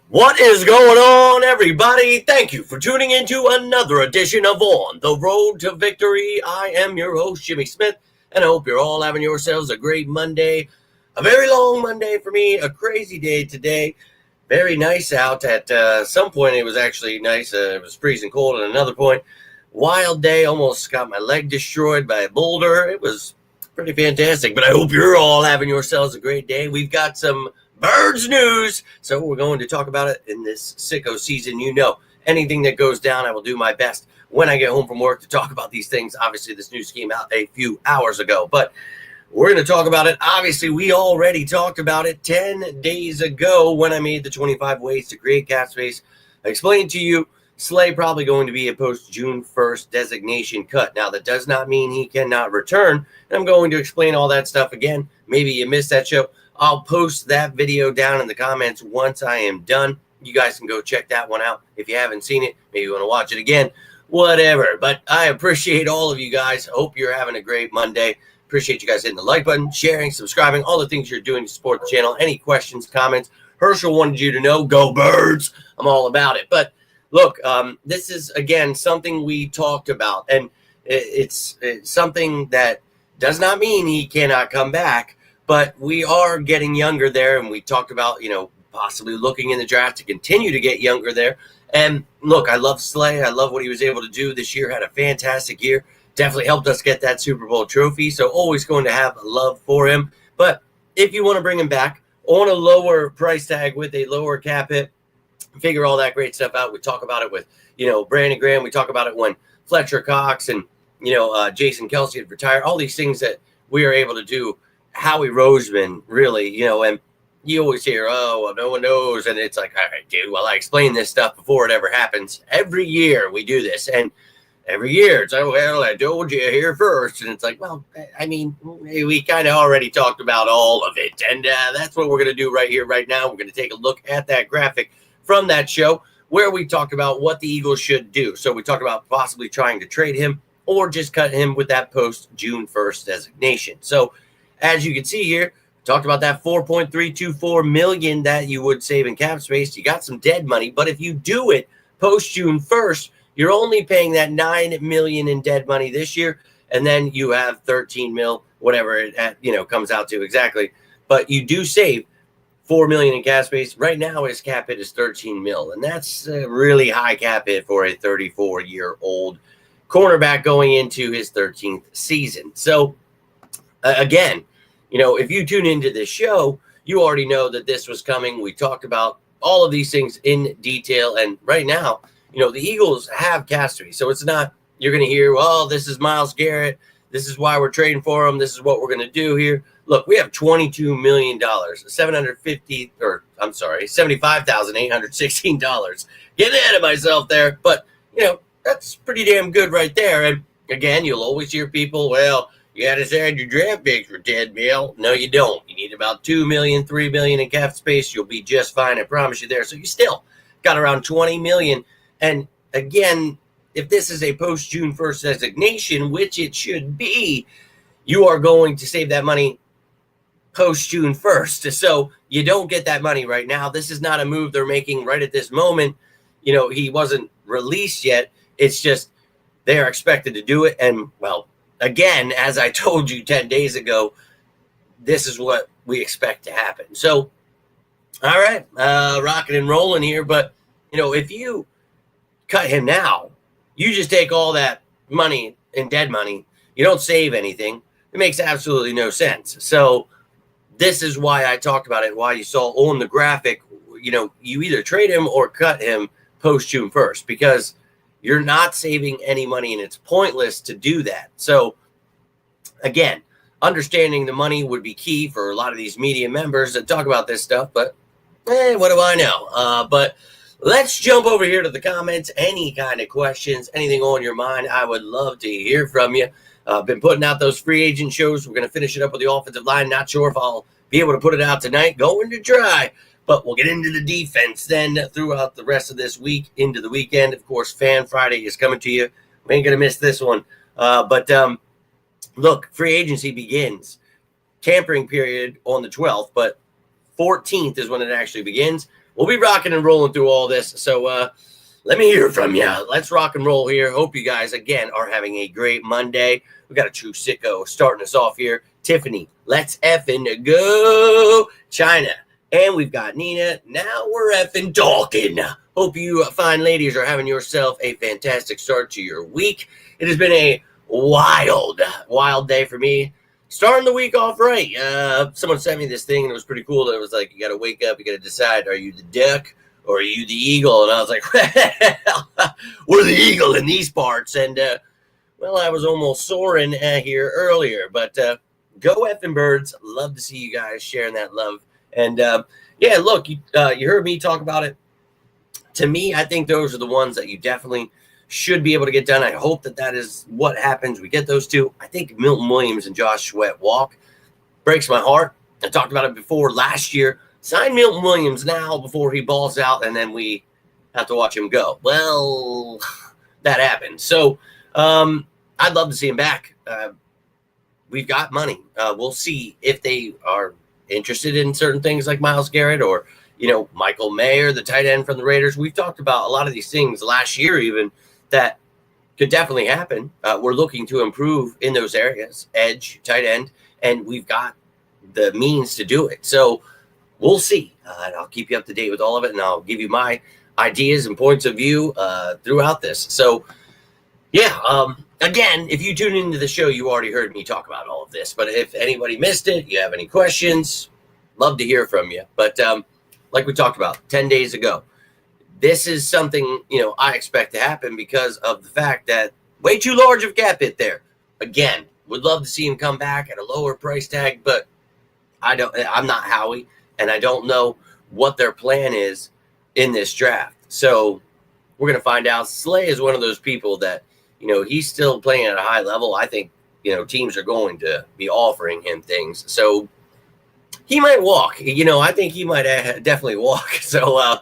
What is going on, everybody? Thank you for tuning into another edition of On the Road to Victory. I am your host, Jimmy Smith, and I hope you're all having yourselves a great Monday. A very long Monday for me, a crazy day today. Very nice out. At some point, it was actually nice. It was freezing cold at another point. Wild day, almost got my leg destroyed by a boulder. It was pretty fantastic, but I hope you're all having yourselves a great day. We've got some birds news, so we're going to talk about it in this sicko season. You know, anything that goes down, I will do my best when I get home from work to talk about these things. Obviously, this news came out a few hours ago, but we're going to talk about it. Obviously, we already talked about it 10 days ago when I made the 25 ways to create cap space. I explained to you Slay probably going to be a post-June 1st designation cut. Now, that does not mean he cannot return, and I'm going to explain all that stuff again. Maybe you missed that show. I'll post that video down in the comments once I am done. You guys can go check that one out. If you haven't seen it, maybe you want to watch it again, whatever. But I appreciate all of you guys. Hope you're having a great Monday. Appreciate you guys hitting the like button, sharing, subscribing, all the things you're doing to support the channel. Any questions, comments? Herschel wanted you to know, go birds. I'm all about it. But look, this is, again, something we talked about. And it's something that does not mean he cannot come back. But we are getting younger there, and we talked about, possibly looking in the draft to continue to get younger there. And look, I love Slay. I love what he was able to do this year. Had a fantastic year. Definitely helped us get that Super Bowl trophy. So always going to have love for him. But if you want to bring him back on a lower price tag with a lower cap hit, figure all that great stuff out. We talk about it with, Brandon Graham. We talk about it when Fletcher Cox and, Jason Kelsey had retired. All these things that we are able to do. Howie Roseman, really, and you always hear, oh, well, no one knows. And it's like, all right, dude, well, I explain this stuff before it ever happens. Every year we do this. And every year it's like, well, I told you here first. And it's like, well, I mean, we kind of already talked about all of it. And that's what we're going to do right here, right now. We're going to take a look at that graphic from that show where we talked about what the Eagles should do. So we talked about possibly trying to trade him or just cut him with that post-June 1st designation. So as you can see here, talked about that $4.324 million that you would save in cap space. You got some dead money, but if you do it post-June 1st, you're only paying that $9 million in dead money this year, and then you have $13 million, whatever it comes out to exactly. But you do save $4 million in cap space. Right now, his cap hit is $13 million, and that's a really high cap hit for a 34-year-old cornerback going into his 13th season. So again, if you tune into this show, you already know that this was coming. We talked about all of these things in detail. And right now, the Eagles have cap space. So it's not, you're going to hear, well, this is Myles Garrett. This is why we're trading for him. This is what we're going to do here. Look, we have $22 million, $75,816. Getting ahead of myself there. But, that's pretty damn good right there. And again, you'll always hear people, well, you got to add your draft picks for $10 million. No, you don't. You need about $2 million, $3 million in cap space. You'll be just fine. I promise you there. So you still got around $20 million. And again, if this is a post-June 1st designation, which it should be, you are going to save that money post-June 1st. So you don't get that money right now. This is not a move they're making right at this moment. He wasn't released yet. It's just they are expected to do it. And, well, again, as I told you 10 days ago, this is what we expect to happen. So, all right, rocking and rolling here. But, if you cut him now, you just take all that money in dead money. You don't save anything. It makes absolutely no sense. So this is why I talked about it, why you saw on the graphic, you either trade him or cut him post-June 1st, because you're not saving any money, and it's pointless to do that. So, again, understanding the money would be key for a lot of these media members that talk about this stuff, but what do I know? But let's jump over here to the comments. Any kind of questions, anything on your mind, I would love to hear from you. Been putting out those free agent shows. We're going to finish it up with the offensive line. Not sure if I'll be able to put it out tonight. Going to try. But we'll get into the defense then throughout the rest of this week into the weekend. Of course, Fan Friday is coming to you. We ain't going to miss this one. But look, free agency begins. Tampering period on the 12th, but 14th is when it actually begins. We'll be rocking and rolling through all this. So let me hear from you. Let's rock and roll here. Hope you guys, again, are having a great Monday. We got a true sicko starting us off here. Tiffany, let's effing go. China. And we've got Nina. Now we're effing talking. Hope you fine ladies are having yourself a fantastic start to your week. It has been a wild day for me. Starting the week off right. Someone sent me this thing, and it was pretty cool. It was like, you got to wake up, you got to decide, are you the duck or are you the eagle? And I was like, well, we're the eagle in these parts. And, well, I was almost soaring here earlier. But go effing birds. Love to see you guys sharing that love. And, yeah, look, you heard me talk about it. To me, I think those are the ones that you definitely should be able to get done. I hope that is what happens. We get those two. I think Milton Williams and Josh Sweat walk. Breaks my heart. I talked about it before last year. Sign Milton Williams now before he balls out, and then we have to watch him go. Well, that happened. So I'd love to see him back. We've got money. We'll see if they are interested in certain things like Myles Garrett or, Michael Mayer, the tight end from the Raiders. We've talked about a lot of these things last year even that could definitely happen. We're looking to improve in those areas, edge, tight end, and we've got the means to do it. So we'll see. And I'll keep you up to date with all of it, and I'll give you my ideas and points of view throughout this. So, yeah, again, if you tune into the show, you already heard me talk about all of this. But if anybody missed it, you have any questions, love to hear from you. But like we talked about 10 days ago, this is something, I expect to happen because of the fact that way too large of gap hit there. Again, would love to see him come back at a lower price tag, but I'm not Howie, and I don't know what their plan is in this draft. So we're going to find out. Slay is one of those people that, he's still playing at a high level. I think, teams are going to be offering him things. So he might walk. I think he might definitely walk. So,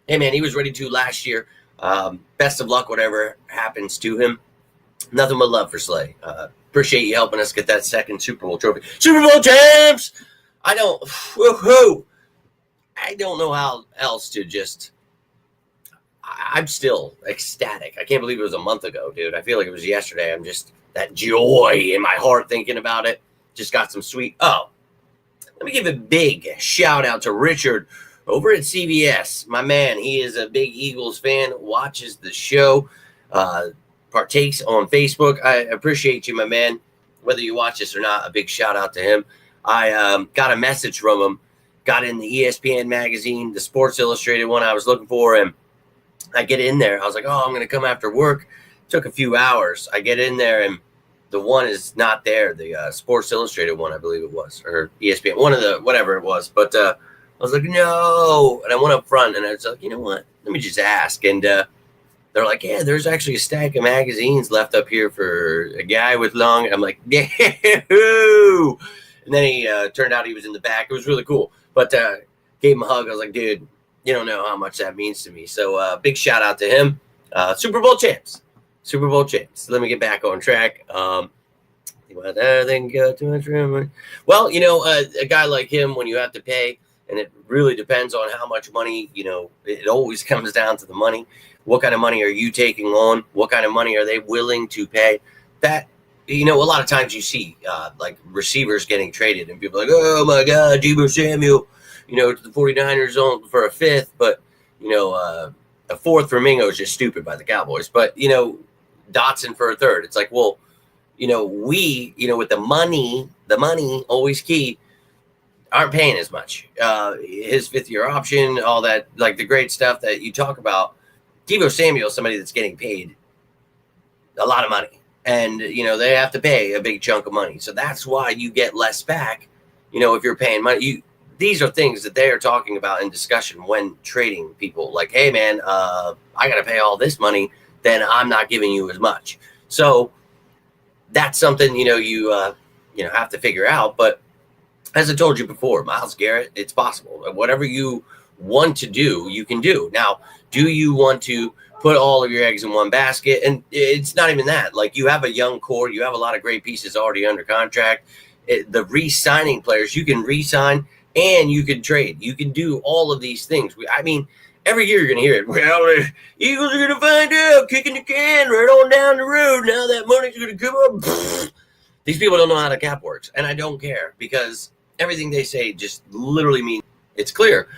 hey, man, he was ready to last year. Best of luck, whatever happens to him. Nothing but love for Slay. Appreciate you helping us get that second Super Bowl trophy. Super Bowl champs! I don't know how else to just – I'm still ecstatic. I can't believe it was a month ago, dude. I feel like it was yesterday. I'm just – that joy in my heart thinking about it. Just got some sweet – oh, let me give a big shout-out to Richard – over at CBS, my man, he is a big Eagles fan, watches the show, partakes on Facebook. I appreciate you, my man. Whether you watch this or not, a big shout out to him. I got a message from him, got in the ESPN magazine, the Sports Illustrated one I was looking for, and I get in there. I was like, I'm going to come after work. Took a few hours. I get in there, and the one is not there, the Sports Illustrated one, I believe it was, or ESPN, one of the, whatever it was, but I was like, no. And I went up front and I was like, you know what? Let me just ask. And they're like, yeah, there's actually a stack of magazines left up here for a guy with long. And I'm like, yeah. And then he turned out he was in the back. It was really cool. But gave him a hug. I was like, dude, you don't know how much that means to me. So big shout out to him. Super Bowl champs. Let me get back on track. Well, a guy like him, when you have to pay, and it really depends on how much money, it always comes down to the money. What kind of money are you taking on? What kind of money are they willing to pay? That, a lot of times you see like receivers getting traded and people are like, oh my God, Deebo Samuel, to the 49ers on for a fifth, but, a fourth for Mingo is just stupid by the Cowboys. But, Dotson for a third. It's like, well, with the money always key, aren't paying as much. His fifth-year option, all that, like the great stuff that you talk about. Deebo Samuel is somebody that's getting paid a lot of money. And, they have to pay a big chunk of money. So that's why you get less back, if you're paying money. These are things that they are talking about in discussion when trading people. Like, hey, man, I got to pay all this money, then I'm not giving you as much. So that's something, you have to figure out. But as I told you before, Myles Garrett, it's possible. Whatever you want to do, you can do. Now, do you want to put all of your eggs in one basket? And it's not even that. Like, you have a young core. You have a lot of great pieces already under contract. The re-signing players, you can re-sign and you can trade. You can do all of these things. I mean, every year you're going to hear it. Well, the Eagles are going to find out, kicking the can right on down the road. Now that money's going to come up. These people don't know how the cap works, and I don't care because everything they say just literally means it's clear.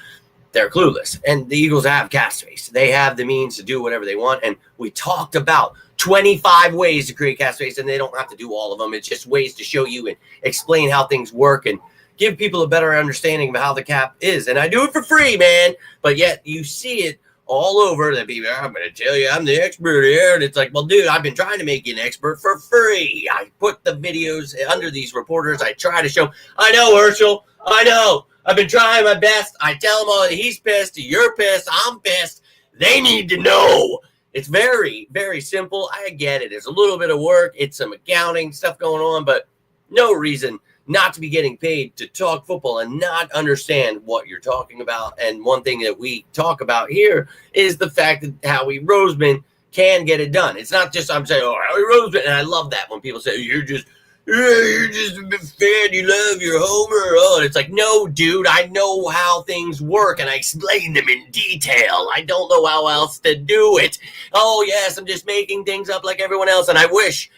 They're clueless, and the Eagles have cap space. They have the means to do whatever they want, and we talked about 25 ways to create cap space, and they don't have to do all of them. It's just ways to show you and explain how things work and give people a better understanding of how the cap is. And I do it for free, man, but yet you see it all over the people. I'm going to tell you, I'm the expert here. And it's like, well, dude, I've been trying to make you an expert for free. I put the videos under these reporters. I try to show. I know, Herschel. I know. I've been trying my best. I tell them all, he's pissed. You're pissed. I'm pissed. They need to know. It's very, very simple. I get it. There's a little bit of work. It's some accounting stuff going on, but no reason not to be getting paid to talk football and not understand what you're talking about. And one thing that we talk about here is the fact that Howie Roseman can get it done. It's not just I'm saying, oh, Howie Roseman. And I love that when people say, you're just a big fan, you love your homer. Oh, and it's like, no, dude, I know how things work and I explain them in detail. I don't know how else to do it. Oh, yes, I'm just making things up like everyone else. And I wish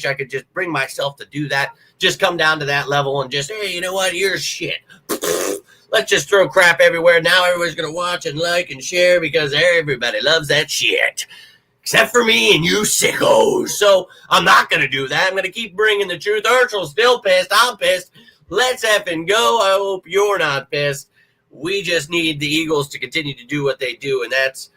I could just bring myself to do that. Just come down to that level and just, hey, you know what? You're shit. Let's just throw crap everywhere. Now everybody's going to watch and like and share because everybody loves that shit. Except for me and you sickos. So I'm not going to do that. I'm going to keep bringing the truth. Herschel's still pissed. I'm pissed. Let's effing go. I hope you're not pissed. We just need the Eagles to continue to do what they do, and that's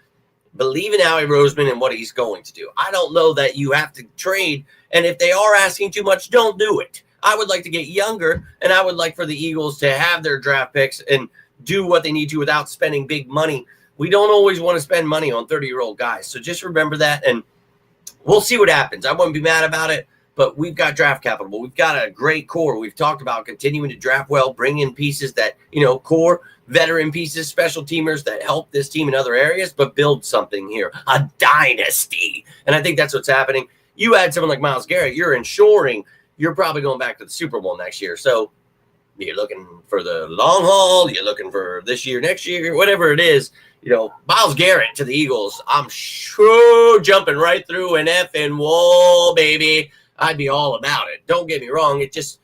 believe in Howie Roseman and what he's going to do. I don't know that you have to trade, and if they are asking too much, don't do it. I would like to get younger, and I would like for the Eagles to have their draft picks and do what they need to without spending big money. We don't always want to spend money on 30-year-old guys. So just remember that, and we'll see what happens. I wouldn't be mad about it, but we've got draft capital. We've got a great core. We've talked about continuing to draft well, bring in pieces that, core, veteran pieces, special teamers that help this team in other areas, but build something here, a dynasty. And I think that's what's happening. You add someone like Myles Garrett, you're ensuring you're probably going back to the Super Bowl next year. So you're looking for the long haul. You're looking for this year, next year, whatever it is. Myles Garrett to the Eagles, I'm sure jumping right through an effing wall, baby. I'd be all about it. Don't get me wrong. It just,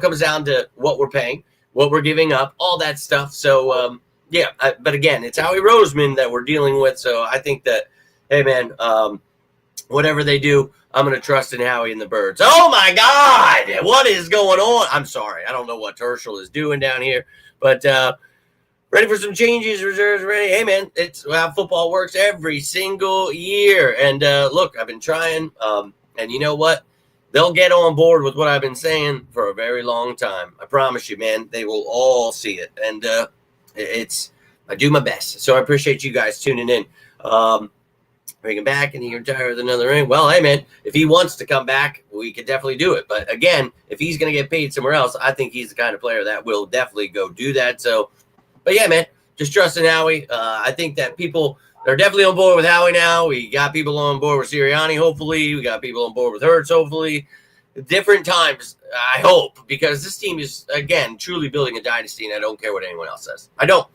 comes down to what we're paying, what we're giving up, all that stuff. So, but again, it's Howie Roseman that we're dealing with. So I think that, hey, man, whatever they do, I'm going to trust in Howie and the Birds. Oh, my God. What is going on? I'm sorry. I don't know what Herschel is doing down here, but ready for some changes, reserves ready. Hey, man, it's how football works every single year. And look, I've been trying, and you know what? They'll get on board with what I've been saying for a very long time. I promise you, man, they will all see it. And I do my best. So I appreciate you guys tuning in. Bring him back and he retire with another ring. Well, hey, man, if he wants to come back, we could definitely do it. But again, if he's going to get paid somewhere else, I think he's the kind of player that will definitely go do that. So, but yeah, man, just trust in Howie. I think that people are definitely on board with Howie now. We got people on board with Sirianni, hopefully. We got people on board with Hurts, hopefully. Different times, I hope, because this team is, again, truly building a dynasty, and I don't care what anyone else says. I don't.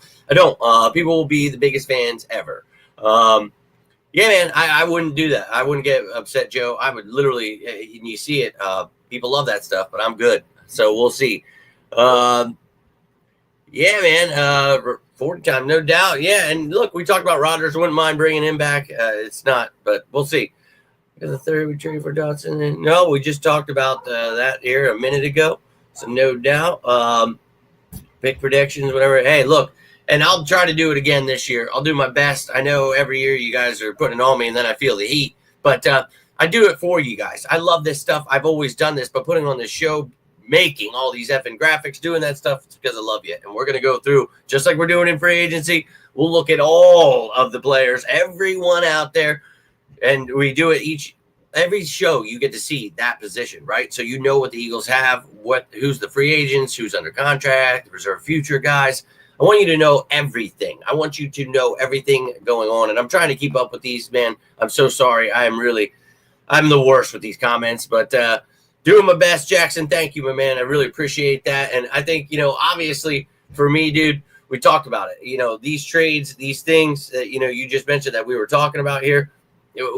People will be the biggest fans ever. Yeah, man, I wouldn't do that. I wouldn't get upset, Joe. I would literally, and you see it, people love that stuff, but I'm good. So we'll see. Yeah, man, 40 time, no doubt. Yeah, and look, we talked about Rodgers. Wouldn't mind bringing him back. It's not, but we'll see. The third we trade for Dotson. No, we just talked about that here a minute ago. So no doubt. Pick predictions, whatever. Hey, look. And I'll try to do it again this year. I'll do my best. I know every year you guys are putting it on me, and then I feel the heat. But I do it for you guys. I love this stuff. I've always done this. But putting on this show, making all these effing graphics, doing that stuff, it's because I love you. And we're going to go through, just like we're doing in free agency, we'll look at all of the players, everyone out there. And we do it every show you get to see that position, right? So you know what the Eagles have, who's the free agents, who's under contract, reserve future guys. I want you to know everything. I want you to know everything going on. And I'm trying to keep up with these, man. I'm so sorry. I'm the worst with these comments. But Doing my best, Jackson. Thank you, my man. I really appreciate that. And I think, obviously for me, dude, we talked about it. These trades, these things that, you just mentioned that we were talking about here.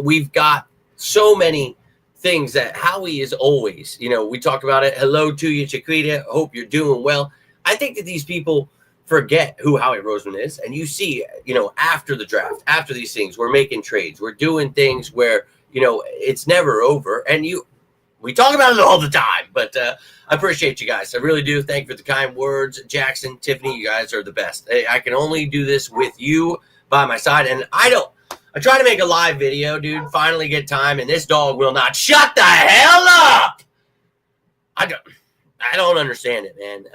We've got so many things that Howie is always, we talked about it. Hello to you, Chiquita. Hope you're doing well. I think that these people forget who Howie Roseman is. And you see, after the draft, after these things, we're making trades. We're doing things where, it's never over. And we talk about it all the time, but I appreciate you guys. I really do. Thank you for the kind words. Jackson, Tiffany, you guys are the best. I can only do this with you by my side. And I try to make a live video, dude, finally get time, and this dog will not shut the hell up. I don't understand it, man.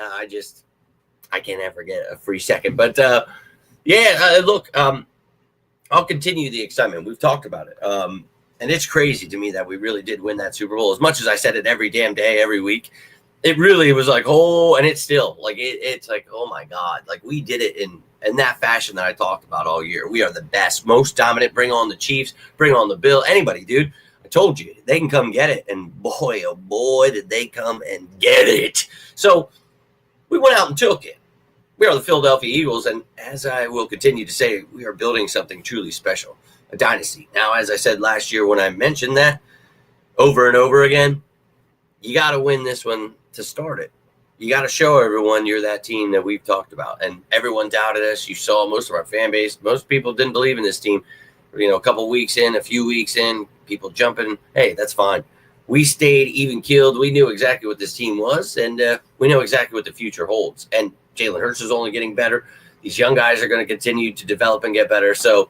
I can't ever get a free second. But, look, I'll continue the excitement. We've talked about it. And it's crazy to me that we really did win that Super Bowl. As much as I said it every damn day, every week, it really was like, and it's still like, it's like, oh my God, like we did it in that fashion that I talked about all year. We are the best, most dominant. Bring on the Chiefs, bring on the Bill, anybody, dude. I told you, they can come get it. And boy, oh boy, did they come and get it. So we went out and took it. We are the Philadelphia Eagles. And as I will continue to say, we are building something truly special. A dynasty. Now, as I said last year when I mentioned that over and over again, you got to win this one to start it. You got to show everyone you're that team that we've talked about. And everyone doubted us. You saw most of our fan base. Most people didn't believe in this team. A couple weeks in, a few weeks in, people jumping. Hey, that's fine. We stayed even keeled. We knew exactly what this team was, and we know exactly what the future holds. And Jalen Hurts is only getting better. These young guys are going to continue to develop and get better. So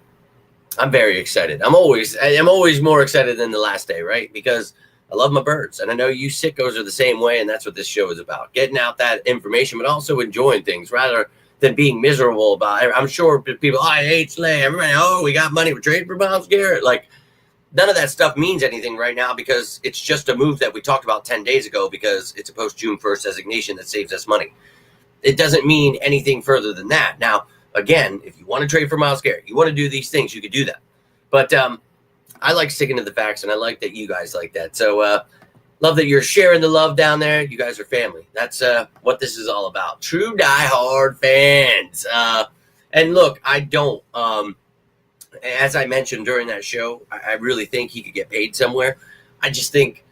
I'm very excited. I'm always more excited than the last day, right? Because I love my birds. And I know you sickos are the same way, and that's what this show is about. Getting out that information, but also enjoying things rather than being miserable about it. I'm sure people, I hate Slay. Everybody, we got money. We're trading for Myles Garrett. Like, none of that stuff means anything right now because it's just a move that we talked about 10 days ago because it's a post-June 1st designation that saves us money. It doesn't mean anything further than that. Now, again, if you want to trade for Myles Garrett, you want to do these things, you could do that. But I like sticking to the facts, and I like that you guys like that. So love that you're sharing the love down there. You guys are family. That's what this is all about. True diehard fans. And look, I don't, as I mentioned during that show, I really think he could get paid somewhere. I just think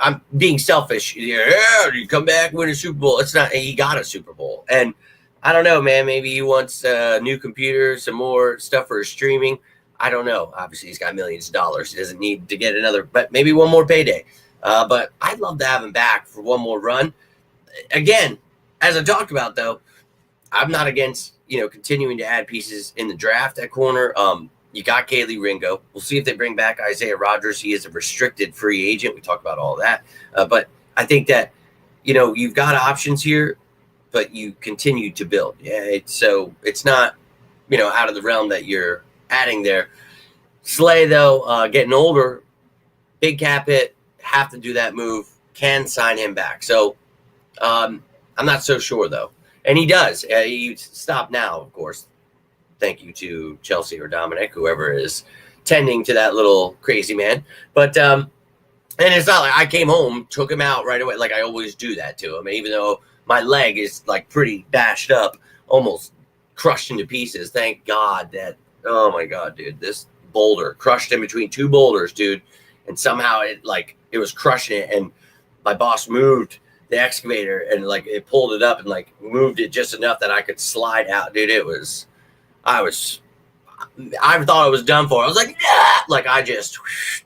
I'm being selfish. Yeah, you come back, win a Super Bowl. It's not, he got a Super Bowl. And I don't know, man. Maybe he wants a new computer, some more stuff for his streaming. I don't know. Obviously, he's got millions of dollars. He doesn't need to get another, but maybe one more payday. But I'd love to have him back for one more run. Again, as I talked about, though, I'm not against, continuing to add pieces in the draft at corner. You got Kaylee Ringo. We'll see if they bring back Isaiah Rodgers. He is a restricted free agent. We talked about all that. But I think that, you've got options here, but you continue to build. Yeah, it's not, out of the realm that you're adding there. Slay, though, getting older, big cap hit, have to do that move, can sign him back. So I'm not so sure, though. And he does. He stopped now, of course. Thank you to Chelsea or Dominic, whoever is tending to that little crazy man. But and it's not like I came home, took him out right away. Like I always do that to him, even though my leg is like pretty bashed up, almost crushed into pieces. Thank God that, oh my God, dude, this boulder crushed in between two boulders, dude. And somehow it was crushing it. And my boss moved the excavator and it pulled it up and moved it just enough that I could slide out, dude. I thought I was done for. I was like, nah! I just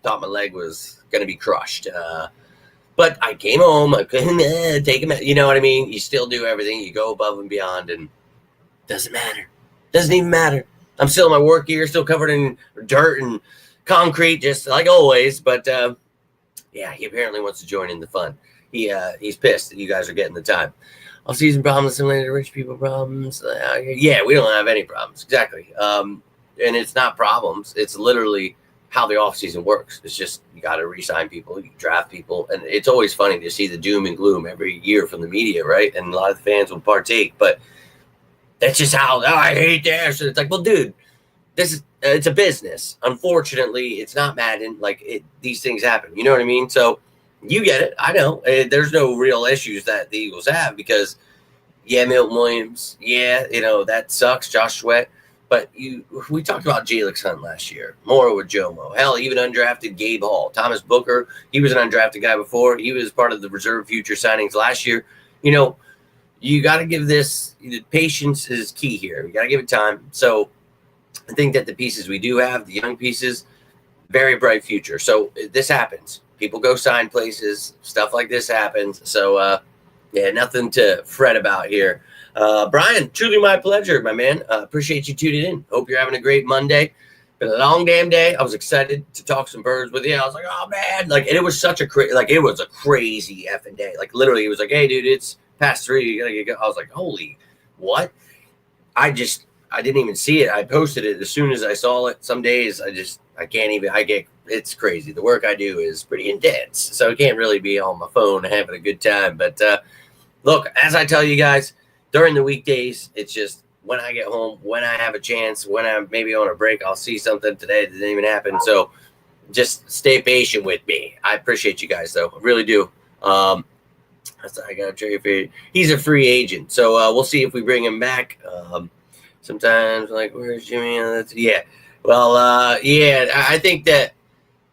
thought my leg was going to be crushed. But I came home. I couldn't take him. You know what I mean? You still do everything. You go above and beyond, and it doesn't matter. Doesn't even matter. I'm still in my work gear, still covered in dirt and concrete, just like always. But yeah, he apparently wants to join in the fun. He's pissed that you guys are getting the time. Off-season problems similar to rich people problems. Yeah, we don't have any problems. Exactly. And it's not problems. It's literally how the off-season works. It's just you got to re-sign people, you draft people. And it's always funny to see the doom and gloom every year from the media, right? And a lot of the fans will partake. But that's just how, I hate this. And it's like, well, dude, it's a business. Unfortunately, it's not Madden. These things happen. You know what I mean? So You get it. I know. There's no real issues that the Eagles have because, yeah, Milton Williams, yeah, that sucks. Josh Sweat. But we talked about Jalen Hunt last year. More with Jomo. Hell, even undrafted Gabe Hall. Thomas Booker, he was an undrafted guy before. He was part of the reserve future signings last year. You got to give this, patience is key here. You got to give it time. So I think that the pieces we do have, the young pieces, very bright future. So this happens. People go sign places. Stuff like this happens. So, yeah, nothing to fret about here. Brian, truly my pleasure, my man. Appreciate you tuning in. Hope you're having a great Monday. Been a long damn day. I was excited to talk some birds with you. I was like, oh man, and it was such a it was a crazy effing day. Literally, it was like, hey, dude, it's past 3. You gotta get. I was like, holy, what? I didn't even see it. I posted it as soon as I saw it. Some days I can't even. It's crazy. The work I do is pretty intense, so I can't really be on my phone having a good time. But look, as I tell you guys, during the weekdays, it's just when I get home, when I have a chance, when I'm maybe on a break, I'll see something today that didn't even happen. So just stay patient with me. I appreciate you guys, though. I really do. I got a trade for. He's a free agent, so we'll see if we bring him back. Sometimes, where's Jimmy? Yeah. Well, yeah. I think that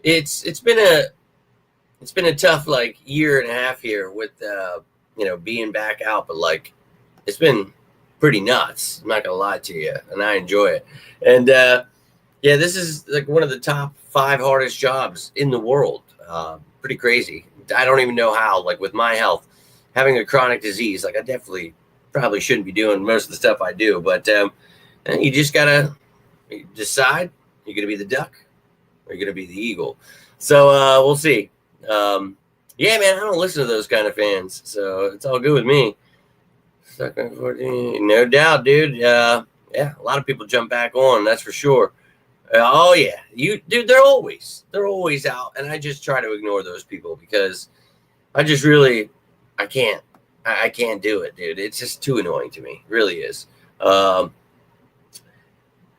it's been a tough year and a half here with being back out, but it's been pretty nuts. I'm not gonna lie to you, and I enjoy it. And yeah, this is one of the top 5 hardest jobs in the world. Pretty crazy. I don't even know how. With my health, having a chronic disease, I definitely probably shouldn't be doing most of the stuff I do. But you just gotta decide you're gonna be the duck or you're gonna be the eagle. So we'll see. Yeah, man, I don't listen to those kind of fans, so it's all good with me. No doubt, dude. Yeah, a lot of people jump back on, that's for sure. Oh yeah, dude, they're always out, and I just try to ignore those people because I just really, I can't do it, dude. It's just too annoying to me, it really is.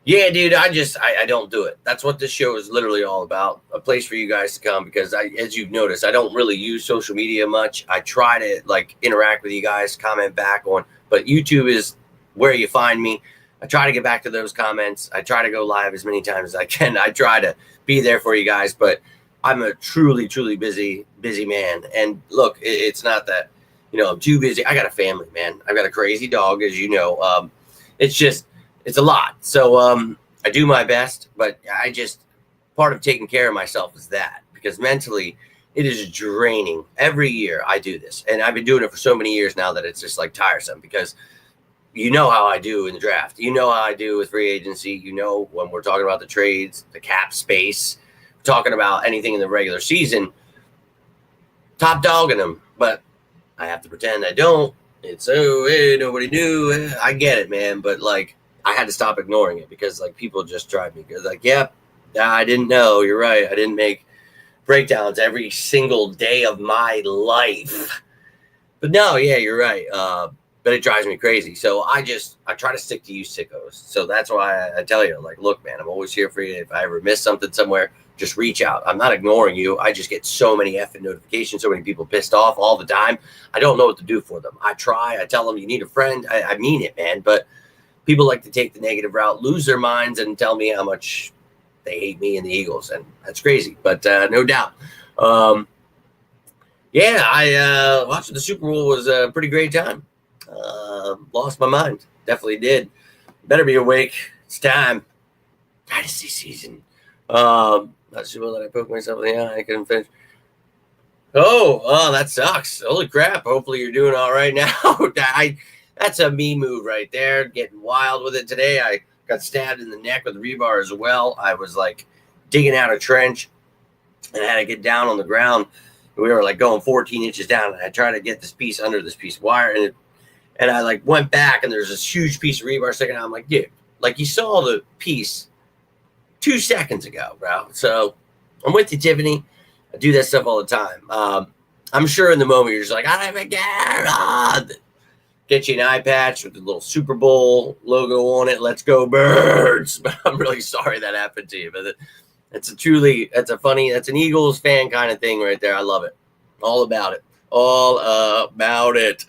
Yeah, dude, I don't do it. That's what this show is literally all about. A place for you guys to come because as you've noticed, I don't really use social media much. I try to interact with you guys, comment back on, but YouTube is where you find me. I try to get back to those comments. I try to go live as many times as I can. I try to be there for you guys, but I'm a truly, truly busy man. And look, it's not that, I'm too busy. I got a family, man. I've got a crazy dog, as you know. It's a lot. So I do my best, but part of taking care of myself is that, because mentally it is draining. Every year I do this, and I've been doing it for so many years now that it's just tiresome, because you know how I do in the draft. You know how I do with free agency. When we're talking about the trades, the cap space, talking about anything in the regular season, top dogging them, but I have to pretend I don't. It's, hey, nobody knew. I get it, man, but I had to stop ignoring it because people just drive me because yep, I didn't know. You're right. I didn't make breakdowns every single day of my life. But no, yeah, you're right. But it drives me crazy. So I try to stick to you sickos. So that's why I tell you, look, man, I'm always here for you. If I ever miss something somewhere, just reach out. I'm not ignoring you. I just get so many effing notifications, so many people pissed off all the time. I don't know what to do for them. I try. I tell them you need a friend. I mean it, man. But people like to take the negative route, lose their minds, and tell me how much they hate me and the Eagles, and that's crazy. But no doubt. Yeah, I watching the Super Bowl was a pretty great time. Lost my mind. Definitely did. Better be awake. It's time. Dynasty season. Not sure that I poked myself in the eye. I couldn't finish. Oh, that sucks. Holy crap. Hopefully you're doing all right now. That's a me move right there. Getting wild with it today. I got stabbed in the neck with rebar as well. I was digging out a trench and I had to get down on the ground. We were going 14 inches down, and I tried to get this piece under this piece of wire, and I went back, and there's this huge piece of rebar sticking out. I'm like, dude, you saw the piece 2 seconds ago, bro. So I'm with you, Tiffany. I do that stuff all the time. I'm sure in the moment you're just I don't even care. Get you an eye patch with the little Super Bowl logo on it. Let's go Birds. But I'm really sorry that happened to you. But that's an Eagles fan kind of thing right there. I love it. All about it. All about it.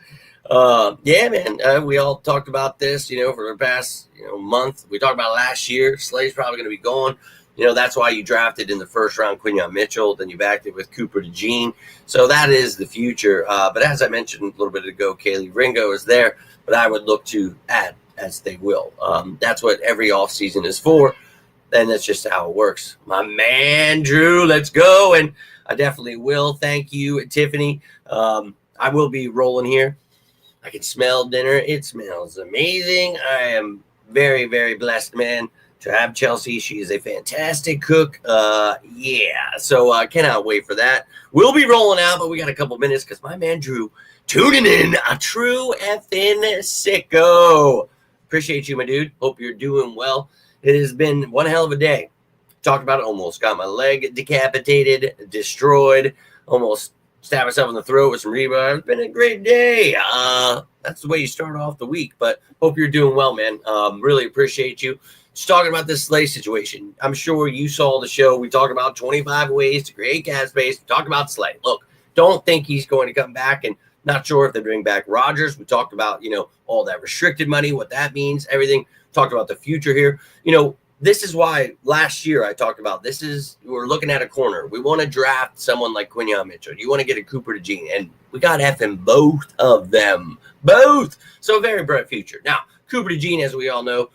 Yeah, man. We all talked about this, for the past, month. We talked about last year. Slay's probably going to be gone. That's why you drafted in the first round Quinyon Mitchell. Then you backed it with Cooper DeJean. So that is the future. But as I mentioned a little bit ago, Kaylee Ringo is there. But I would look to add as they will. That's what every offseason is for. And that's just how it works. My man, Drew, let's go. And I definitely will. Thank you, Tiffany. I will be rolling here. I can smell dinner. It smells amazing. I am very, very blessed, man, to have Chelsea. She is a fantastic cook. Yeah. So I cannot wait for that. We'll be rolling out, but we got a couple minutes because my man, Drew, tuning in. A true effing sicko. Appreciate you, my dude. Hope you're doing well. It has been one hell of a day. Talked about it, almost got my leg decapitated, destroyed, almost stabbed myself in the throat with some rebar. It's been a great day. That's the way you start off the week, but hope you're doing well, man. Really appreciate you. Just talking about this Slay situation. I'm sure you saw the show. We talked about 25 ways to create cap space. We talked about Slay. Look, don't think he's going to come back, and not sure if they bring back Rodgers. We talked about, all that restricted money, what that means, everything. Talked about the future here. This is why last year I talked about we're looking at a corner. We want to draft someone like Quinyon Mitchell. You want to get a Cooper DeJean, and we got to have him both of them. Both. So very bright future. Now, Cooper DeJean, as we all know,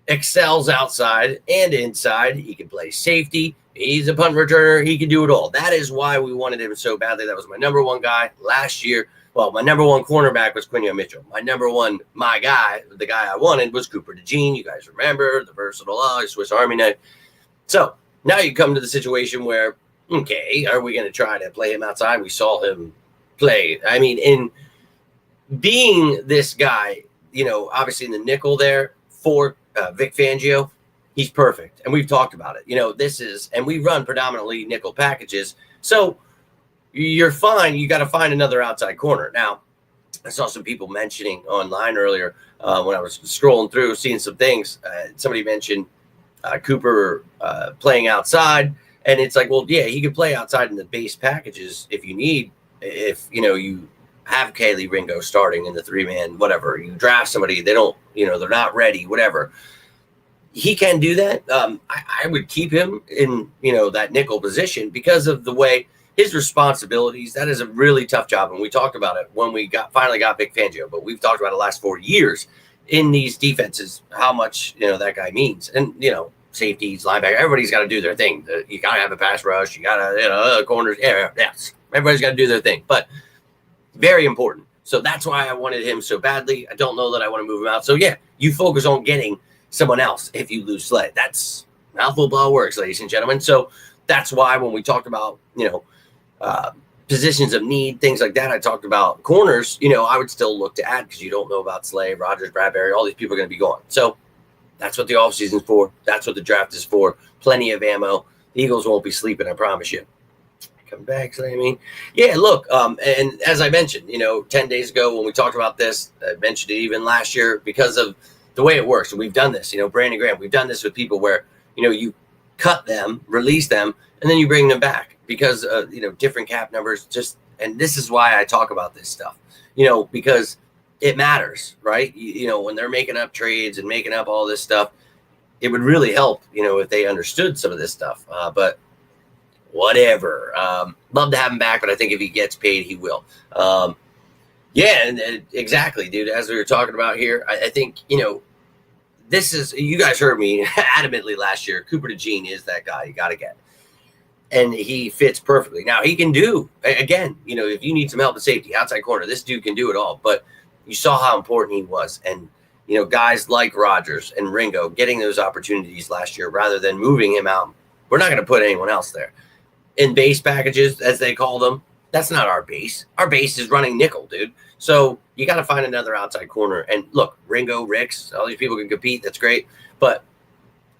excels outside and inside. He can play safety. He's a punt returner. He can do it all. That is why we wanted him so badly. That was my number one guy last year. Well, my number one cornerback was Quinyon Mitchell. My guy, the guy I wanted, was Cooper DeJean. You guys remember the versatile Swiss Army knife. So now you come to the situation where, okay, are we going to try to play him outside? We saw him play. I mean, in being this guy, obviously in the nickel there for Vic Fangio, he's perfect. And we've talked about it. And we run predominantly nickel packages. So you're fine. You got to find another outside corner. Now, I saw some people mentioning online earlier when I was scrolling through, seeing some things. Somebody mentioned Cooper playing outside. And it's like, well, yeah, he could play outside in the base packages if you need. If, you have Kaylee Ringo starting in the 3-man, whatever. You draft somebody, they don't, they're not ready, whatever. He can do that. I would keep him in, that nickel position because of the way his responsibilities. That is a really tough job. And we talked about it when we finally got Vic Fangio, but we've talked about it the last 4 years in these defenses, how much, that guy means. And, safeties, linebacker, everybody's got to do their thing. You got to have a pass rush. You got to, corners. Yes, everybody's got to do their thing, but very important. So that's why I wanted him so badly. I don't know that I want to move him out. So yeah, you focus on getting someone else if you lose Slay. That's how football works, ladies and gentlemen. So that's why when we talked about, positions of need, things like that, I talked about corners, I would still look to add because you don't know about Slay, Rodgers, Bradbury, all these people are going to be gone. So that's what the offseason's for. That's what the draft is for. Plenty of ammo. The Eagles won't be sleeping, I promise you. Come back, Slay, I mean. Yeah, look, and as I mentioned, 10 days ago when we talked about this, I mentioned it even last year because of the way it works. And we've done this, Brandon Graham, we've done this with people where, you cut them, release them, and then you bring them back because different cap numbers. And this is why I talk about this stuff, because it matters, right? When they're making up trades and making up all this stuff, it would really help, if they understood some of this stuff. But whatever. Love to have him back, but I think if he gets paid, he will. Yeah, and exactly, dude. As we were talking about here, I think this is, you guys heard me adamantly last year. Cooper DeJean is that guy you got to get. And he fits perfectly. Now, he can do, again, if you need some help at safety, outside corner, this dude can do it all. But you saw how important he was. And, guys like Rodgers and Ringo getting those opportunities last year rather than moving him out. We're not going to put anyone else there. In base packages, as they call them, that's not our base. Our base is running nickel, dude. So you got to find another outside corner. And look, Ringo, Ricks, all these people can compete. That's great. But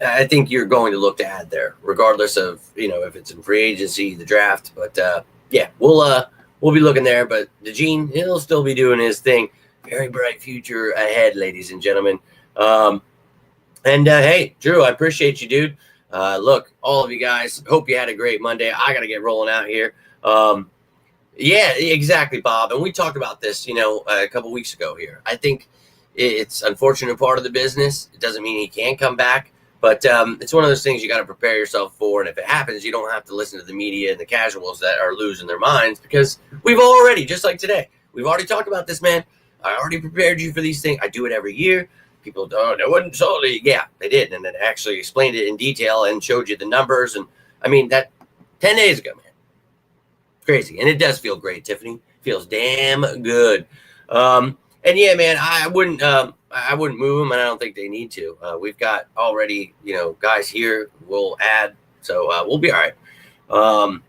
I think you're going to look to add there, regardless of, if it's in free agency, the draft. But, yeah, we'll be looking there. But DeJean, he'll still be doing his thing. Very bright future ahead, ladies and gentlemen. Hey, Drew, I appreciate you, dude. Look, all of you guys, hope you had a great Monday. I got to get rolling out here. Yeah, exactly, Bob. And we talked about this, a couple weeks ago here. I think it's an unfortunate part of the business. It doesn't mean he can't come back, but it's one of those things you got to prepare yourself for. And if it happens, you don't have to listen to the media and the casuals that are losing their minds, because we've already, just like today, we've already talked about this, man. I already prepared you for these things. I do it every year. People, oh, they wouldn't solely. Yeah, they did. And it actually explained it in detail and showed you the numbers. And I mean, that 10 days ago, man. Crazy. And it does feel great, Tiffany. Feels damn good. And yeah, man, I wouldn't move them, and I don't think they need to. We've got already, guys here we'll add, so we'll be all right.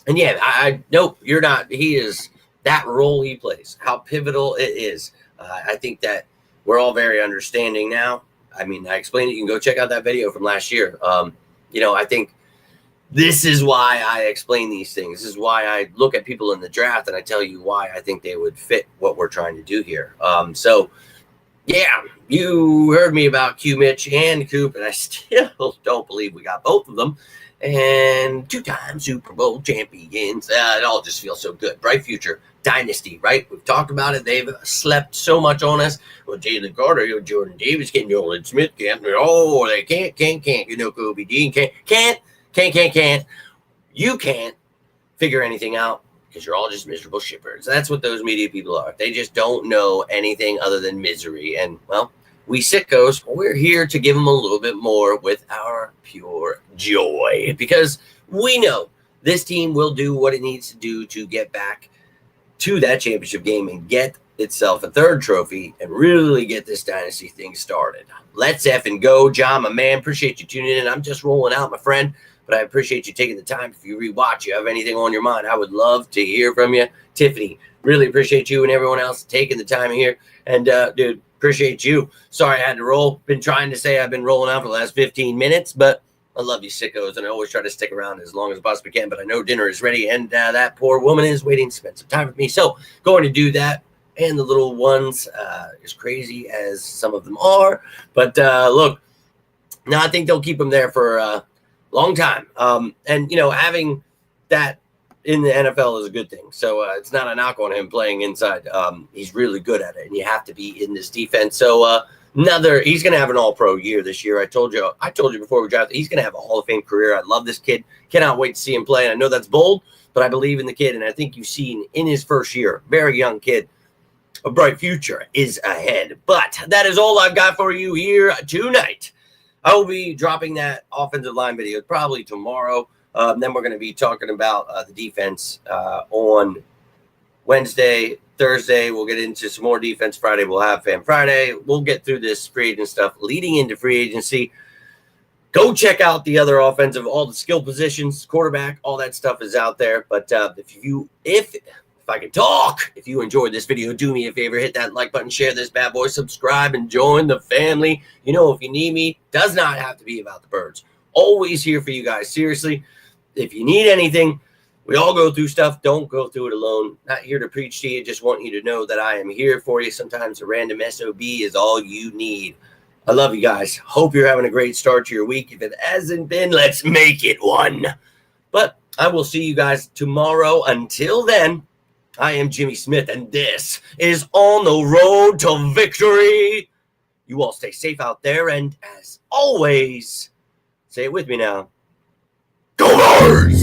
And yeah, nope, you're not. He is, that role he plays, how pivotal it is. I think that we're all very understanding now. I mean, I explained it. You can go check out that video from last year. I think this is why I explain these things. This is why I look at people in the draft and I tell you why I think they would fit what we're trying to do here. So, yeah, you heard me about Q Mitch and Coop, and I still don't believe we got both of them. And 2-time Super Bowl champions. It all just feels so good. Bright future. Dynasty, right? We've talked about it. They've slept so much on us. Well, Jalen Carter, Jordan Davis, can't, Nolan Smith can't. Oh, they can't. Kobe Dean can't. You can't figure anything out because you're all just miserable shippers. That's what those media people are. They just don't know anything other than misery. And, well, we sickos, we're here to give them a little bit more with our pure joy, because we know this team will do what it needs to do to get back to that championship game and get itself a third trophy and really get this dynasty thing started. Let's effing go, John, my man. Appreciate you tuning in. I'm just rolling out, my friend. But I appreciate you taking the time. If you rewatch, you have anything on your mind, I would love to hear from you. Tiffany, really appreciate you and everyone else taking the time here. And, dude, appreciate you. Sorry I had to roll. Been trying to say I've been rolling out for the last 15 minutes, but I love you sickos, and I always try to stick around as long as I possibly can. But I know dinner is ready, and that poor woman is waiting to spend some time with me. So going to do that. And the little ones, as crazy as some of them are. But, look, no, I think they'll keep them there for long time. And, having that in the NFL is a good thing. So it's not a knock on him playing inside. He's really good at it, and you have to be in this defense. So he's going to have an all-pro year this year. I told you before we drafted, he's going to have a Hall of Fame career. I love this kid. Cannot wait to see him play. And I know that's bold, but I believe in the kid. And I think you've seen in his first year, very young kid, a bright future is ahead. But that is all I've got for you here tonight. I will be dropping that offensive line video probably tomorrow. Then we're going to be talking about the defense on Wednesday, Thursday. We'll get into some more defense. Friday, we'll have Fan Friday. We'll get through this free agent stuff leading into free agency. Go check out the other offensive, all the skill positions, quarterback, all that stuff is out there. But if I can talk, if you enjoyed this video, do me a favor, hit that like button, share this bad boy, subscribe, and join the family. If you need me, does not have to be about the birds. Always here for you guys. Seriously, if you need anything, we all go through stuff. Don't go through it alone. Not here to preach to you. Just want you to know that I am here for you. Sometimes a random SOB is all you need. I love you guys. Hope you're having a great start to your week. If it hasn't been, let's make it one. But I will see you guys tomorrow. Until then, I am Jimmy Smith, and this is On the Road to Victory. You all stay safe out there, and as always, say it with me now. Go Birds!